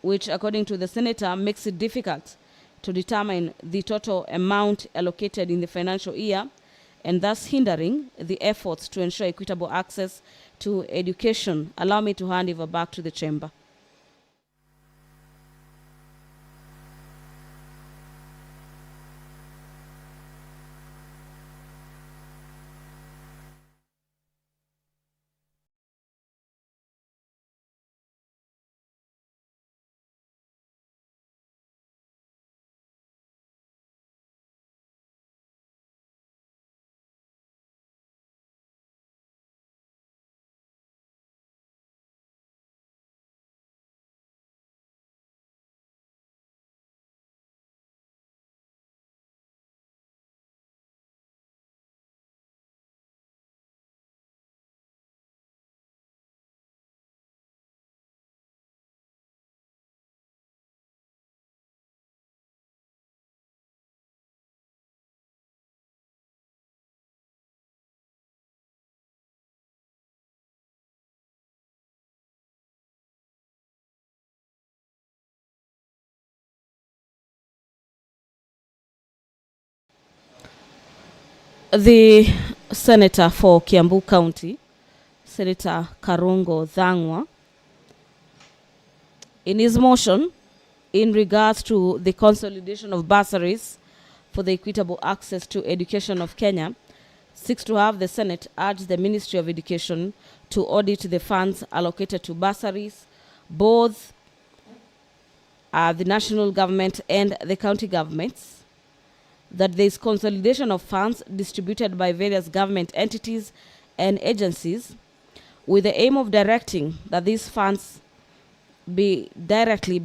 which, according to the senator, makes it difficult to determine the total amount allocated in the financial year, and thus hindering the efforts to ensure equitable access to education. Allow me to hand over back to the chamber. The senator for Kiambu County, Senator Karungo Dhangwa, in his motion in regards to the consolidation of bursaries for the equitable access to education of Kenya, seeks to have the Senate urge the Ministry of Education to audit the funds allocated to bursaries, both the national government and the county governments, that there is consolidation of funds distributed by various government entities and agencies with the aim of directing that these funds be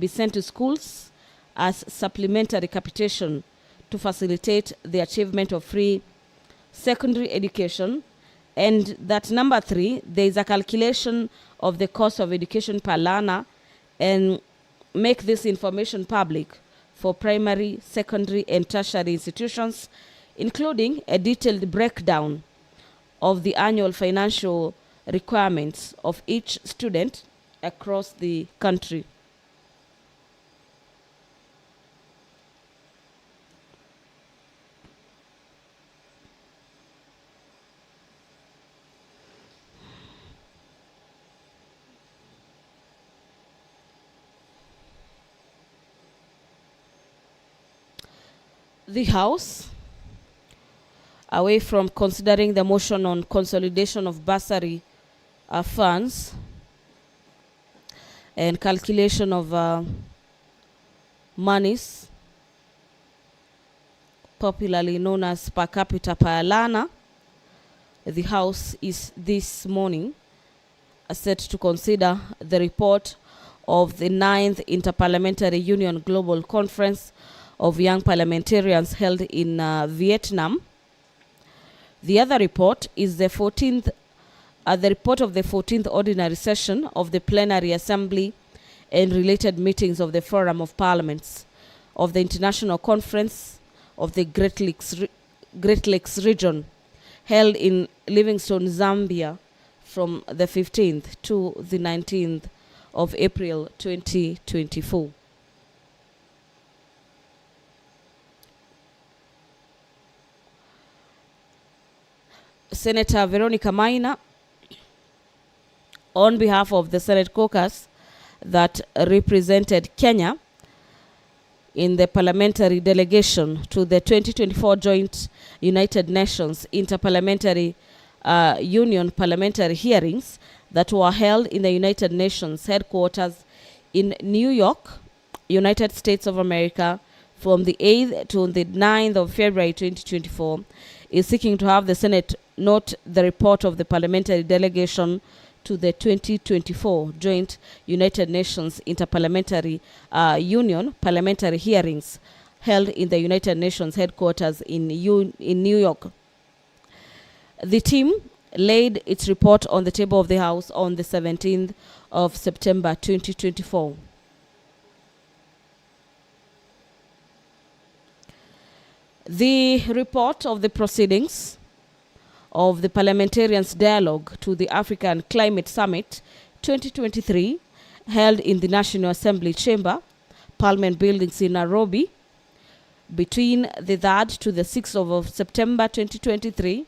sent to schools as supplementary capitation to facilitate the achievement of free secondary education. And that number 3, there is a calculation of the cost of education per learner, and make this information public for primary, secondary, and tertiary institutions, including a detailed breakdown of the annual financial requirements of each student across the country. The House, away from considering the motion on consolidation of bursary funds and calculation of monies, popularly known as per capita per learner, the House is this morning set to consider the report of the 9th Interparliamentary Union Global Conference of Young Parliamentarians held in Vietnam. The other report is the report of the 14th Ordinary Session of the Plenary Assembly and related meetings of the Forum of Parliaments of the International Conference of the Great Lakes region, held in Livingstone, Zambia, from the 15th to the 19th of April 2024. Senator Veronica Maina, on behalf of the Senate caucus that represented Kenya in the parliamentary delegation to the 2024 Joint United Nations Interparliamentary Union parliamentary hearings that were held in the United Nations headquarters in New York, United States of America, from the 8th to the 9th of February 2024, is seeking to have the Senate note the report of the parliamentary delegation to the 2024 Joint United Nations Interparliamentary Union parliamentary hearings held in the United Nations headquarters in New York. The team laid its report on the table of the House on the 17th of September 2024. The report of the proceedings of the Parliamentarians' Dialogue to the African Climate Summit 2023 held in the National Assembly Chamber, Parliament Buildings in Nairobi, between the 3rd to the 6th of September 2023,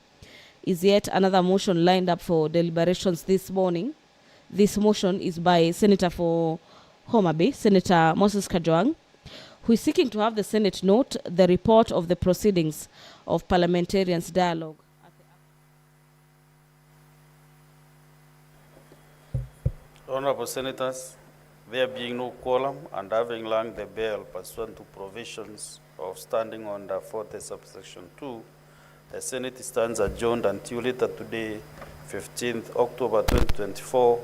is yet another motion lined up for deliberations this morning. This motion is by Senator for Homa Bay, Senator Moses Kajwang', who is seeking to have the Senate note the report of the proceedings of parliamentarians' dialogue. Honorable Senators, there being no quorum and having rung the bell pursuant to provisions of Standing Order 40 subsection 2, the Senate stands adjourned until later today, 15th October 2024,